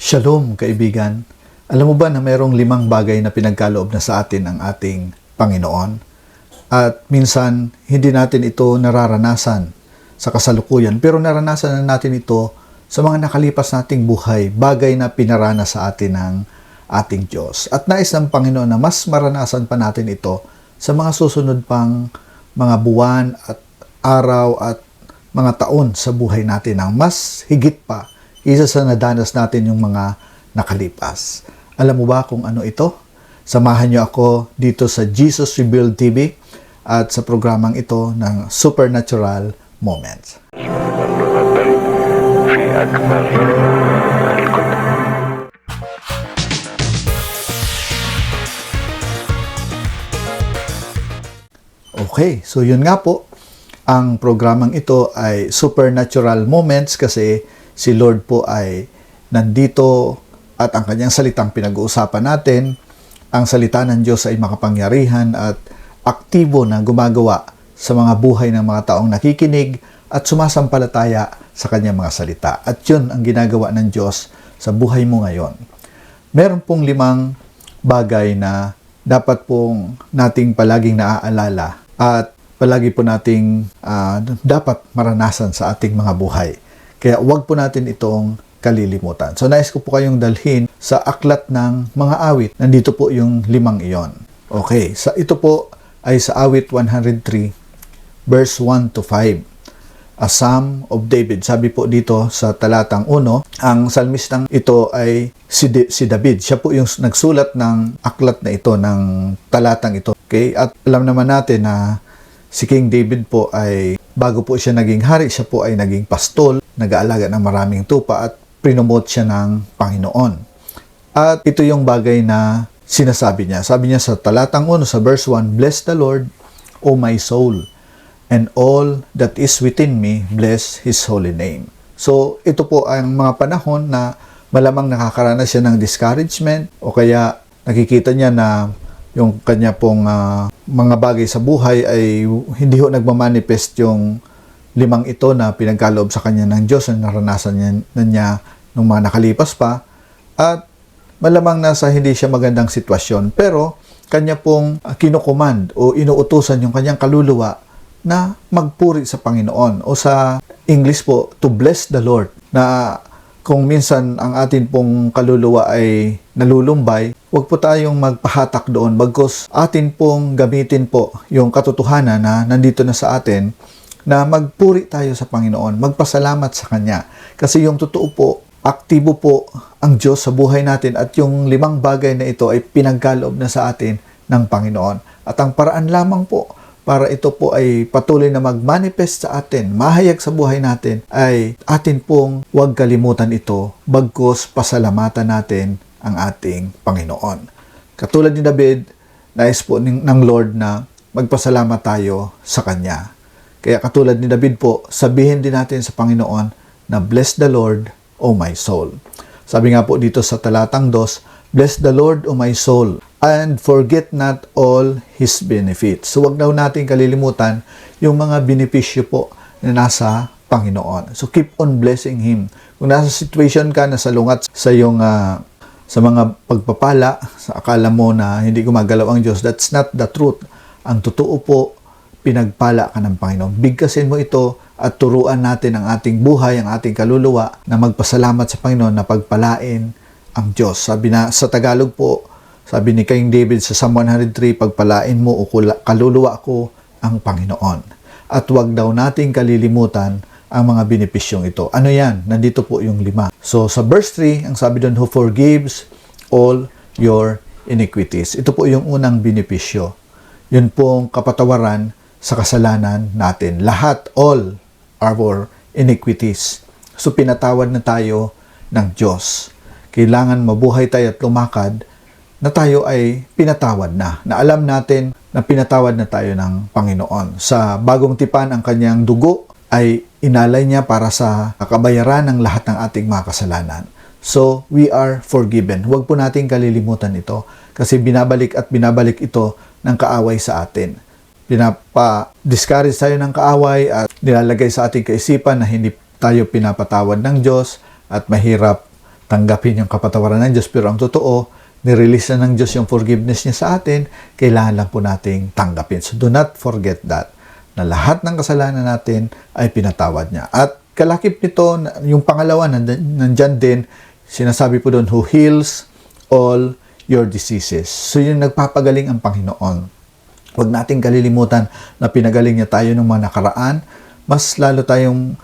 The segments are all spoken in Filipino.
Shalom, kaibigan. Alam mo ba na mayroong 5 bagay na pinagkaloob na sa atin ang ating Panginoon? At minsan, hindi natin ito nararanasan sa kasalukuyan, pero naranasan na natin ito sa mga nakalipas nating buhay, bagay na pinarana sa atin ng ating Diyos. At nais ng Panginoon na mas maranasan pa natin ito sa mga susunod pang mga buwan at araw at mga taon sa buhay natin ng mas higit pa isa sa nadanas natin yung mga nakalipas. Alam mo ba kung ano ito? Samahan niyo ako dito sa Jesus Revealed TV at sa programang ito ng Supernatural Moments. Okay, so yun nga po. Ang programang ito ay Supernatural Moments kasi si Lord po ay nandito at ang kanyang salitang pinag-uusapan natin, ang salita ng Diyos ay makapangyarihan at aktibo na gumagawa sa mga buhay ng mga taong nakikinig at sumasampalataya sa kanyang mga salita. At yun ang ginagawa ng Diyos sa buhay mo ngayon. Meron pong 5 bagay na dapat pong nating palaging naaalala at palagi po nating dapat maranasan sa ating mga buhay. Kaya huwag po natin itong kalilimutan. So nais ko po kayong dalhin sa aklat ng mga awit. Nandito po yung 5 iyon. Okay, ito po ay sa awit 103 verse 1 to 5. A Psalm of David. Sabi po dito sa talatang 1, ang salmistang ito ay si David. Siya po yung nagsulat ng aklat na ito, ng talatang ito. Okay? At alam naman natin na si King David po ay bago po siya naging hari, siya po ay naging pastol, nag-aalaga ng maraming tupa at prinomote siya ng Panginoon. At ito yung bagay na sinasabi niya. Sabi niya sa talatang 1 sa verse 1, Bless the Lord, O my soul, and all that is within me, bless His holy name. So ito po ang mga panahon na malamang nakakaranas siya ng discouragement o kaya nakikita niya na yung kanya pong mga bagay sa buhay ay hindi ho nagmamanifest yung 5 ito na pinagkaloob sa kanya ng Diyos na naranasan niya nung mga nakalipas pa. At malamang nasa hindi siya magandang sitwasyon. Pero kanya pong kinukumand o inuutusan yung kanyang kaluluwa na magpuri sa Panginoon. O sa English po, to bless the Lord. Na kung minsan ang atin pong kaluluwa ay nalulumbay, huwag po tayong magpahatak doon. Bagkus atin pong gamitin po yung katotohanan na nandito na sa atin na magpuri tayo sa Panginoon, magpasalamat sa Kanya. Kasi yung totoo po, aktibo po ang Diyos sa buhay natin at yung 5 bagay na ito ay pinagkaloob na sa atin ng Panginoon. At ang paraan lamang po para ito po ay patuloy na mag-manifest sa atin, mahayag sa buhay natin, ay atin pong huwag kalimutan ito, bagkus pasalamatan natin ang ating Panginoon. Katulad ni David, nais po ng Lord na magpasalamat tayo sa Kanya. Kaya katulad ni David po, sabihin din natin sa Panginoon na bless the Lord, O my soul. Sabi nga po dito sa talatang 2, bless the Lord, O my soul, and forget not all His benefits. So wag daw natin kalilimutan yung mga benepisyo po na nasa Panginoon. So keep on blessing Him. Kung nasa situation ka, nasa lungat sa iyong sa mga pagpapala, sa akala mo na hindi gumagalaw ang Diyos, that's not the truth. Ang totoo po, pinagpala ka ng Panginoon. Bigkasin mo ito at turuan natin ang ating buhay, ang ating kaluluwa na magpasalamat sa Panginoon na pagpalain ang Diyos. Sabi na sa Tagalog po, sabi ni King David sa Psalm 103, pagpalain mo o kaluluwa ko ang Panginoon. At huwag daw nating kalilimutan ang mga benepisyong ito. Ano yan? Nandito po yung 5. So sa verse 3, ang sabi doon, who forgives all your iniquities. Ito po yung unang benepisyo. Yun pong kapatawaran sa kasalanan natin. Lahat, all our iniquities. So pinatawad na tayo ng Diyos. Kailangan mabuhay tayo at lumakad na tayo ay pinatawad na. Na alam natin na pinatawad na tayo ng Panginoon. Sa bagong tipan, ang kanyang dugo ay inalay niya para sa kabayaran ng lahat ng ating mga kasalanan. So, we are forgiven. Huwag po natin kalilimutan ito kasi binabalik at binabalik ito ng kaaway sa atin. Pinapa-discourage tayo ng kaaway at nilalagay sa ating kaisipan na hindi tayo pinapatawad ng Diyos at mahirap tanggapin yung kapatawaran ng Diyos. Pero ang totoo, nirelease na ng Diyos yung forgiveness niya sa atin, kailangan lang po nating tanggapin. So do not forget that, na lahat ng kasalanan natin ay pinatawad niya. At kalakip nito, yung pangalawa, nandyan din, sinasabi po doon, who heals all your diseases. So yung nagpapagaling ang Panginoon. Huwag nating kalilimutan na pinagaling niya tayo ng mga nakaraan. Mas lalo tayong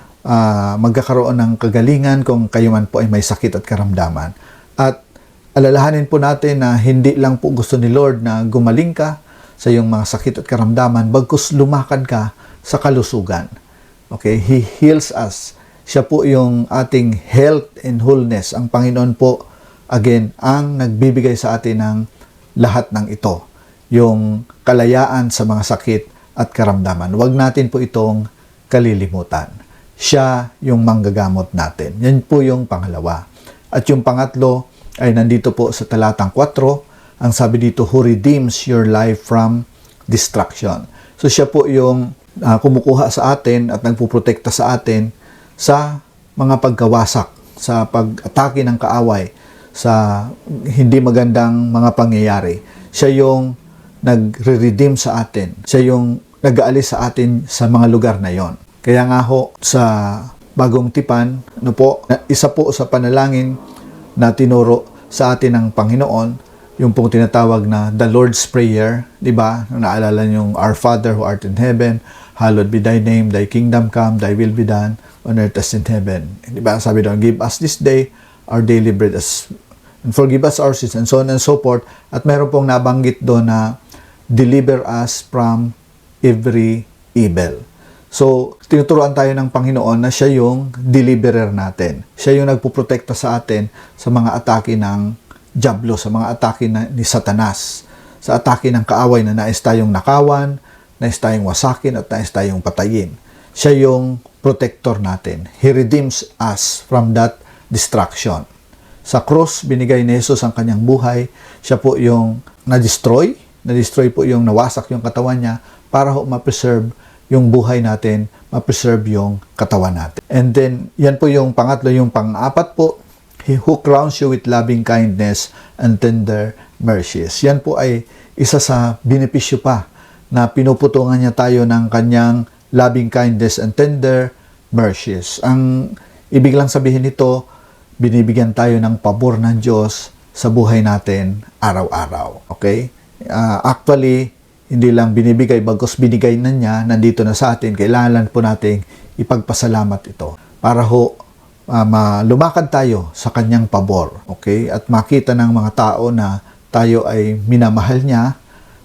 magkakaroon ng kagalingan kung kayo man po ay may sakit at karamdaman. At alalahanin po natin na hindi lang po gusto ni Lord na gumaling ka sa iyong mga sakit at karamdaman, bagkus lumakad ka sa kalusugan. Okay? He heals us. Siya po yung ating health and wholeness. Ang Panginoon po, again, ang nagbibigay sa atin ng lahat ng ito. Yung kalayaan sa mga sakit at karamdaman. Huwag natin po itong kalilimutan. Siya yung manggagamot natin. Yan po yung pangalawa. At yung pangatlo ay nandito po sa talatang 4. Ang sabi dito, who redeems your life from destruction. So siya po yung kumukuha sa atin at nagpuprotekta sa atin sa mga pagkawasak, sa pag-atake ng kaaway, sa hindi magandang mga pangyayari. Siya yung nagre-redeem sa atin. Siya yung nag-aalis sa atin sa mga lugar na yon. Kaya nga ho, sa Bagong Tipan, isa po sa panalangin na tinuro sa atin ng Panginoon, yung pong tinatawag na the Lord's Prayer, di ba? Naalala niyo yung Our Father who art in heaven, hallowed be thy name, thy kingdom come, thy will be done on earth as in heaven. Di ba? Sabi doon, give us this day our daily bread, and forgive us our sins, and so on and so forth. At meron pong nabanggit doon na deliver us from every evil. So, tinuturuan tayo ng Panginoon na siya yung deliverer natin. Siya yung nagpuprotekta sa atin sa mga atake ng dyablo, sa mga atake ni Satanas, sa atake ng kaaway na nais tayong nakawan, nais tayong wasakin, at nais tayong patayin. Siya yung protector natin. He redeems us from that destruction. Sa cross, binigay ni Jesus ang kanyang buhay. Siya po yung na-destroy po yung nawasak yung katawan niya para ma-preserve yung buhay natin, ma-preserve yung katawan natin. And then, yan po yung pangatlo. Yung pang-apat po, He who crowns you with loving kindness and tender mercies. Yan po ay isa sa benepisyo pa na pinuputungan niya tayo ng kanyang loving kindness and tender mercies. Ang ibig lang sabihin nito, binibigyan tayo ng pabor ng Diyos sa buhay natin araw-araw. Okay? Actually, hindi lang binibigay, bagkus binigay na niya, nandito na sa atin, kailangan po nating ipagpasalamat ito para ho lumakad tayo sa kanyang pabor. Okay? At makita ng mga tao na tayo ay minamahal niya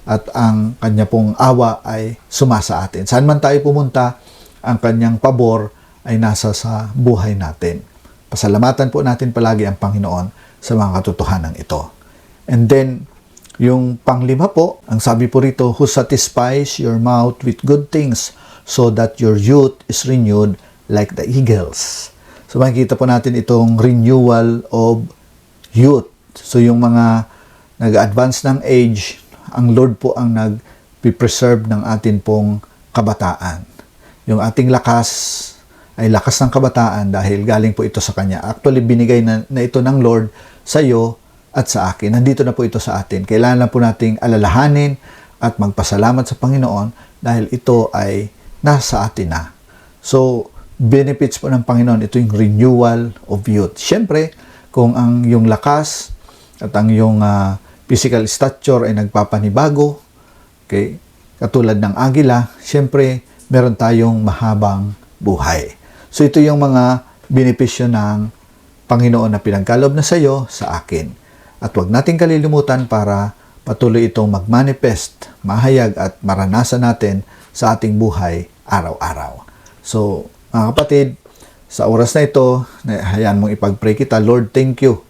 at ang kanya pong awa ay sumasa atin. Saan man tayo pumunta, ang kanyang pabor ay nasa sa buhay natin. Pasalamatan po natin palagi ang Panginoon sa mga katotohanan ito. And then, yung panglima po, ang sabi po rito, who satisfies your mouth with good things so that your youth is renewed like the eagles. So makikita po natin itong renewal of youth. So yung mga nag-advance ng age, ang Lord po ang nag-preserve ng atin pong kabataan. Yung ating lakas ay lakas ng kabataan dahil galing po ito sa Kanya. Actually, binigay na ito ng Lord sa iyo at sa akin. Nandito na po ito sa atin. Kailangan lang po nating alalahanin at magpasalamat sa Panginoon dahil ito ay nasa atin na. So, benefits po ng Panginoon, ito yung renewal of youth. Siyempre, kung ang yung lakas at ang yung physical stature ay nagpapanibago, okay, katulad ng agila, siyempre, meron tayong mahabang buhay. So, ito yung mga benepisyo ng Panginoon na pinagkalob na sa iyo, sa akin. At huwag nating kalilimutan para patuloy itong magmanifest, mahayag at maranasan natin sa ating buhay araw-araw. So, mga kapatid, sa oras na ito, hayaan mong ipag-pray kita, Lord, thank you.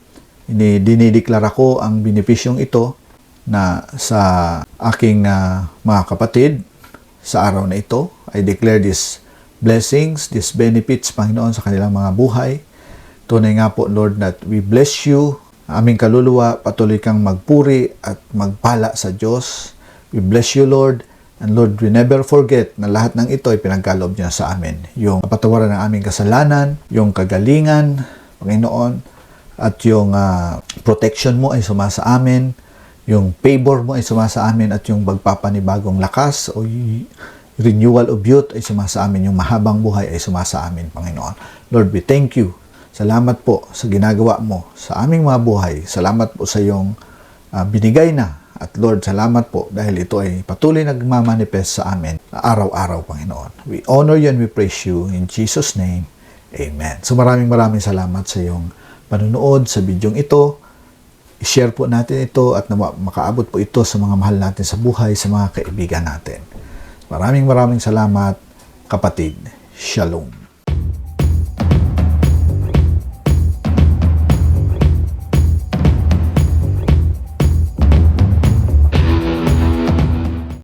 Dinideklara ko ang benepisyong ito na sa aking mga kapatid sa araw na ito. I declare these blessings, these benefits, Panginoon, sa kanilang mga buhay. Tunay nga po, Lord, that we bless you. Aming kaluluwa, patuloy kang magpuri at magpala sa Diyos. We bless you, Lord. And Lord, we never forget na lahat ng ito ay pinagkaloob niya sa amin. Yung kapatawaran ng aming kasalanan, yung kagalingan, Panginoon, at yung protection mo ay sumasa amin, yung favor mo ay sumasa amin, at yung pagpapanibagong lakas o renewal of youth ay sumasa amin, yung mahabang buhay ay sumasa amin, Panginoon. Lord, we thank you. Salamat po sa ginagawa mo sa aming mga buhay. Salamat po sa iyong binigay na. At Lord, salamat po dahil ito ay patuloy nagmamanifest sa amin araw-araw, Panginoon. We honor you and we praise you in Jesus' name. Amen. So maraming salamat sa iyong panunood sa bidyong ito. I-share po natin ito at makaabot po ito sa mga mahal natin sa buhay, sa mga kaibigan natin. Maraming salamat, kapatid. Shalom.